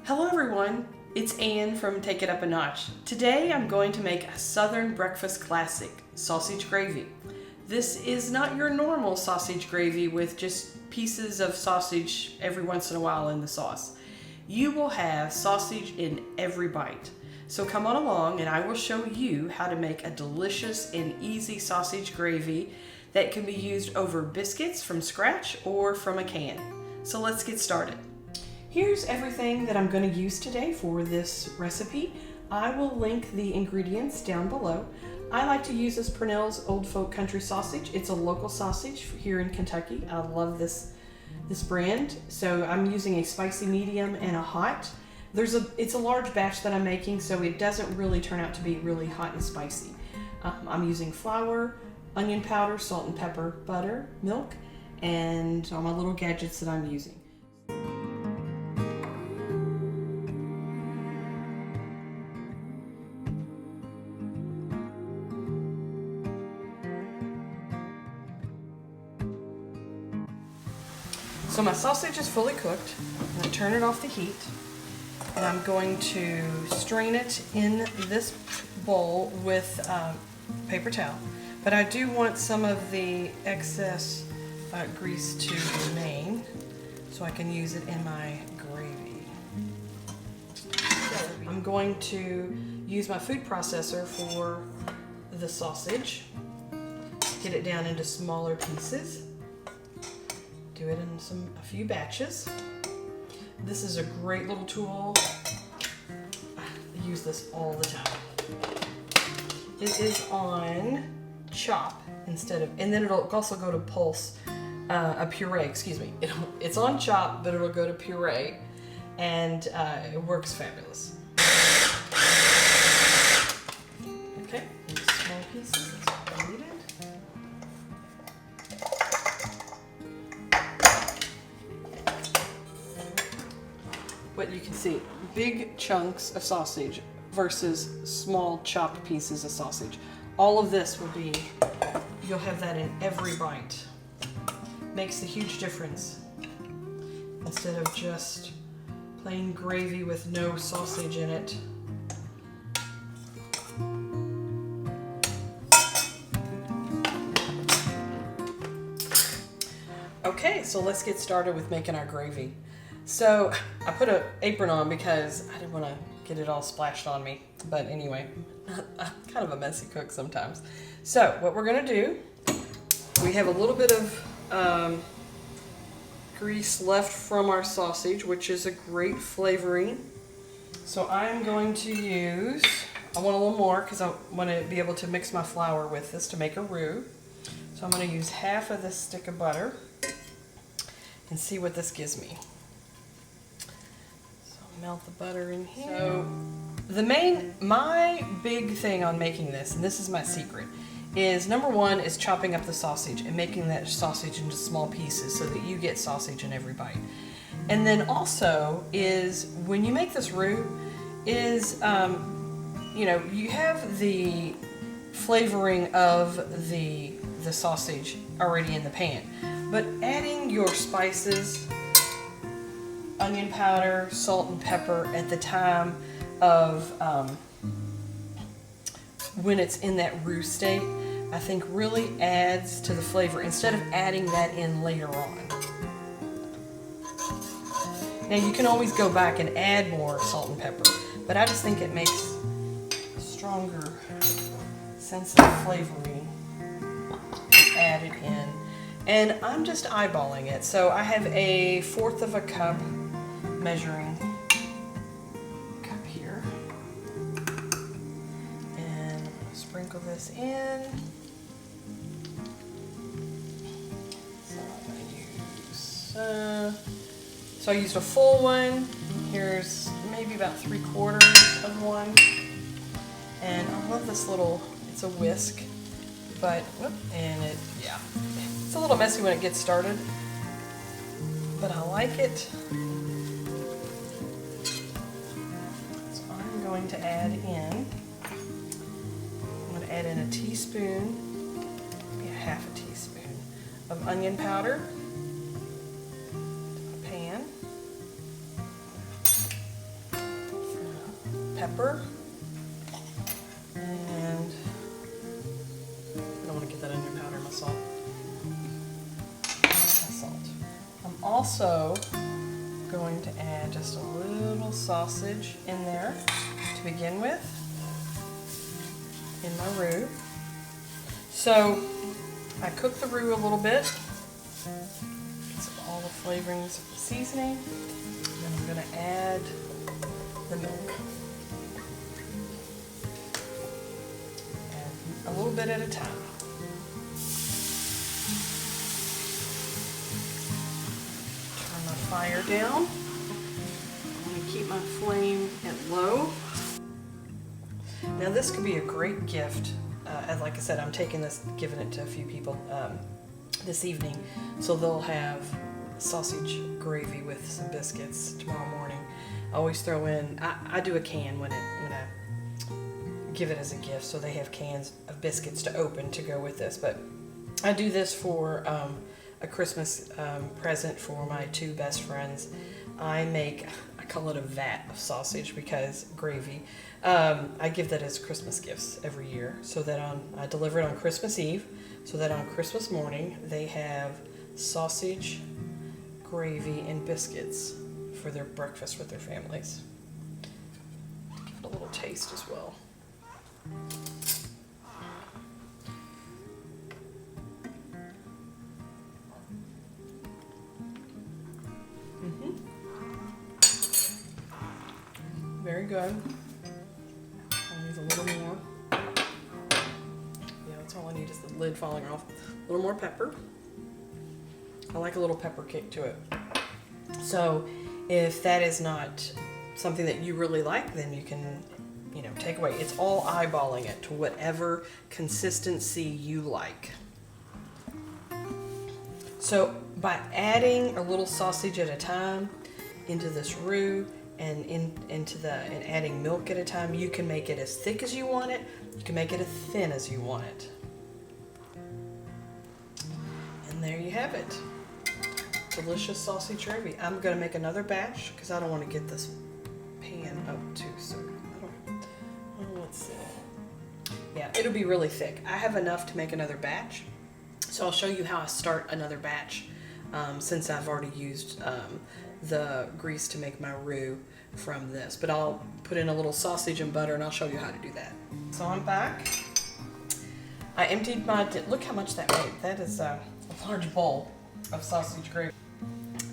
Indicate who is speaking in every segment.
Speaker 1: Hello everyone, it's Ann from Take It Up a Notch. Today I'm going to make a Southern breakfast classic, sausage gravy. This is not your normal sausage gravy with just pieces of sausage every once in a while in the sauce. You will have sausage in every bite. So come on along and I will show you how to make a delicious and easy sausage gravy that can be used over biscuits from scratch or from a can. So let's get started. Here's everything that I'm going to use today for this recipe. I will link the ingredients down below. I like to use this Purnell's Old Folk Country sausage. It's a local sausage here in Kentucky. I love this brand. So I'm using a spicy medium and a hot. It's a large batch that I'm making, so it doesn't really turn out to be really hot and spicy. I'm using flour, onion powder, salt and pepper, butter, milk, and all my little gadgets that I'm using. So my sausage is fully cooked. I'm going to turn it off the heat, and I'm going to strain it in this bowl with paper towel. But I do want some of the excess grease to remain so I can use it in my gravy. So I'm going to use my food processor for the sausage, get it down into smaller pieces. Do it in a few batches. This is a great little tool. I use this all the time. It is on chop instead of, and then it'll also go to puree, excuse me. It's on chop, but it'll go to puree, and it works fabulous. Okay, small pieces, that's what I needed. But you can see big chunks of sausage versus small chopped pieces of sausage. All of this will be, you'll have that in every bite. Makes a huge difference. Instead of just plain gravy with no sausage in it. Okay, so let's get started with making our gravy. So I put an apron on because I didn't want to get it all splashed on me. But anyway, I'm kind of a messy cook sometimes. So what we're going to do, we have a little bit of grease left from our sausage, which is a great flavoring. So I'm going to use, I want a little more because I want to be able to mix my flour with this to make a roux. So I'm going to use half of this stick of butter and see what this gives me. Melt the butter in here. So my big thing on making this, and this is my secret, is number one is chopping up the sausage and making that sausage into small pieces so that you get sausage in every bite. And then also is when you make this roux is, you have the flavoring of the sausage already in the pan, but adding your spices, onion powder, salt and pepper at the time of when it's in that roux state, I think really adds to the flavor instead of adding that in later on. Now you can always go back and add more salt and pepper, but I just think it makes a stronger sense of flavoring added in. And I'm just eyeballing it. So I have a 1/4 of a cup measuring cup here, and I'm going to sprinkle this in. So I'm going to use, so I used a full one. Here's maybe about 3/4 of one, and I love this little, it's a whisk, but, yeah, it's a little messy when it gets started, but I like it. Going to add in, I'm going to add in a teaspoon, maybe a 1/2 teaspoon of onion powder to my pan. salt. Salt. I'm also going to add just a little sausage in there to begin with in my roux. So I cook the roux a little bit, get all the flavorings of the seasoning, and then I'm going to add the milk. Add a little bit at a time. Turn my fire down. I'm going to keep my flame at low. Now this could be a great gift. And like I said, I'm taking this, giving it to a few people this evening, so they'll have sausage gravy with some biscuits tomorrow morning. I always throw in, I do a can when I give it as a gift, so they have cans of biscuits to open to go with this. But I do this for a Christmas present for my two best friends. I call it a vat of sausage because gravy. I give that as Christmas gifts every year, so that I deliver it on Christmas Eve, so that on Christmas morning they have sausage, gravy, and biscuits for their breakfast with their families. Give it a little taste as well. Very good. I'll use a little more. Yeah, that's all I need is the lid falling off. A little more pepper. I like a little pepper kick to it. So if that is not something that you really like, then you can, take away. It's all eyeballing it to whatever consistency you like. So by adding a little sausage at a time into this roux, and adding milk at a time, you can make it as thick as you want it. You can make it as thin as you want it. And there you have it. Delicious sausage gravy. I'm going to make another batch because I don't want to get this pan up too soon. Let's see. Yeah, it'll be really thick. I have enough to make another batch. So I'll show you how I start another batch since I've already used the grease to make my roux from this. But I'll put in a little sausage and butter and I'll show you how to do that. So I'm back. I emptied look how much that made. That is a large bowl of sausage gravy.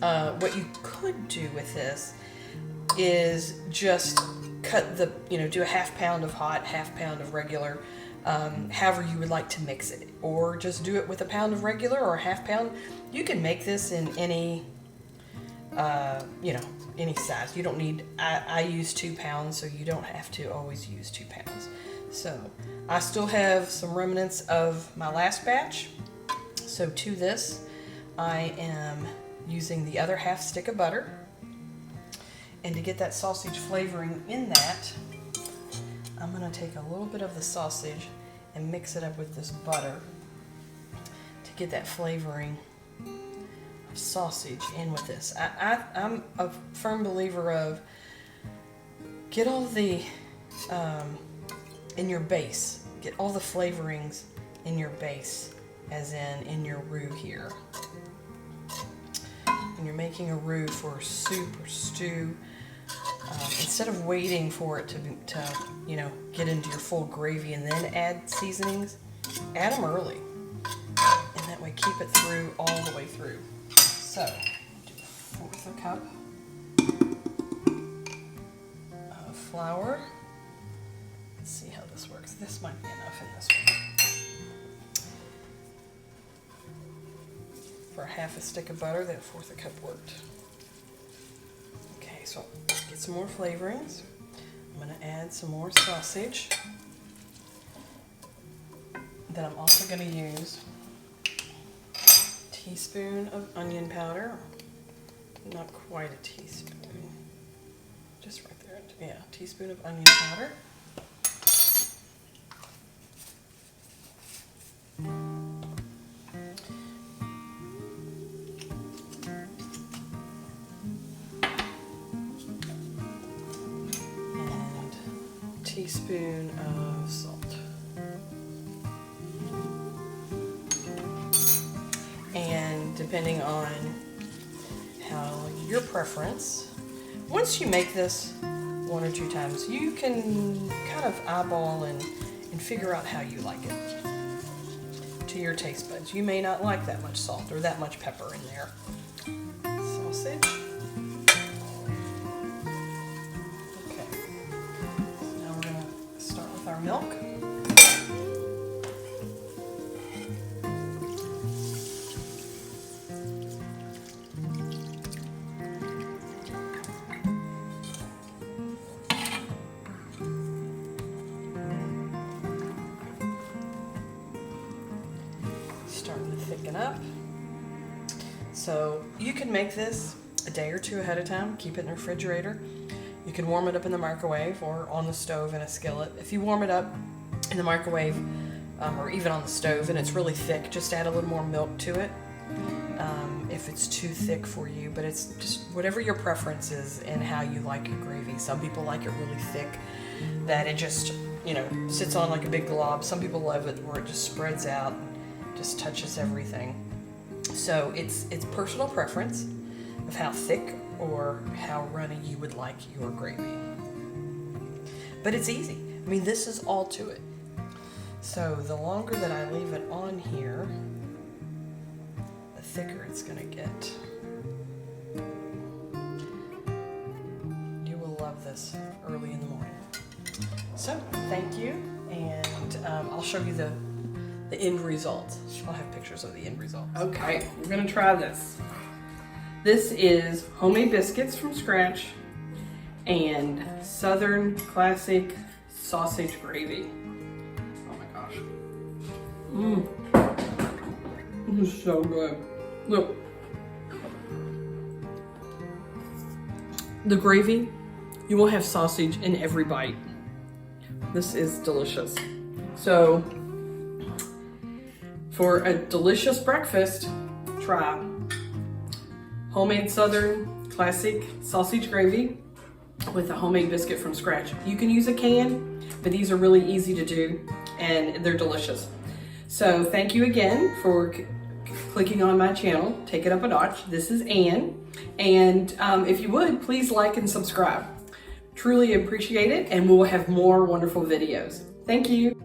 Speaker 1: What you could do with this is just cut do a half pound of hot, half pound of regular, however you would like to mix it. Or just do it with a pound of regular or a half pound. You can make this in any any size. You don't need, I use 2 pounds, so you don't have to always use 2 pounds. So I still have some remnants of my last batch. So to this, I am using the other half stick of butter. And to get that sausage flavoring in that, I'm going to take a little bit of the sausage and mix it up with this butter to get that flavoring of sausage in with this. I'm a firm believer of get all the in your base, get all the flavorings in your base, as in your roux here. When you're making a roux for a soup or stew, instead of waiting for it to get into your full gravy and then add seasonings, add them early, and that way keep it through all the way through. So do 1/4 cup of flour. Let's see how this works. This might be enough in this one. For half a stick of butter, that 1/4 cup worked. Okay, so get some more flavorings. I'm going to add some more sausage. Then I'm also going to use a teaspoon of onion powder. Not quite a teaspoon. Just right there. Yeah, a teaspoon of onion powder. Teaspoon of salt. depending on how your preference. Once you make this 1 or 2 times, you can kind of eyeball and figure out how you like it to your taste buds. You may not like that much salt or that much pepper in there. Sausage. Okay. Now we're going to start with our milk. Starting to thicken up. So you can make this a day or 2 ahead of time, keep it in the refrigerator. You can warm it up in the microwave or on the stove in a skillet. If you warm it up in the microwave or even on the stove and it's really thick, just add a little more milk to it if it's too thick for you, but it's just whatever your preference is and how you like your gravy. Some people like it really thick, that it just, you know, sits on like a big glob. Some people love it where it just spreads out, just touches everything. So it's personal preference of how thick or how runny you would like your gravy. But it's easy. I mean, this is all to it. So the longer that I leave it on here, the thicker it's gonna get. You will love this early in the morning. So thank you, and I'll show you the end result. I'll have pictures of the end result.
Speaker 2: Okay, we're gonna try this. This is homemade biscuits from scratch and Southern classic sausage gravy. Oh my gosh. This is so good. Look.
Speaker 1: The gravy, you will have sausage in every bite. This is delicious.
Speaker 2: So, for a delicious breakfast, try homemade Southern classic sausage gravy with a homemade biscuit from scratch. You can use a can, but these are really easy to do and they're delicious. So thank you again for clicking on my channel, Take It Up a Notch. This is Ann, and if you would, please like and subscribe. Truly appreciate it, and we'll have more wonderful videos. Thank you.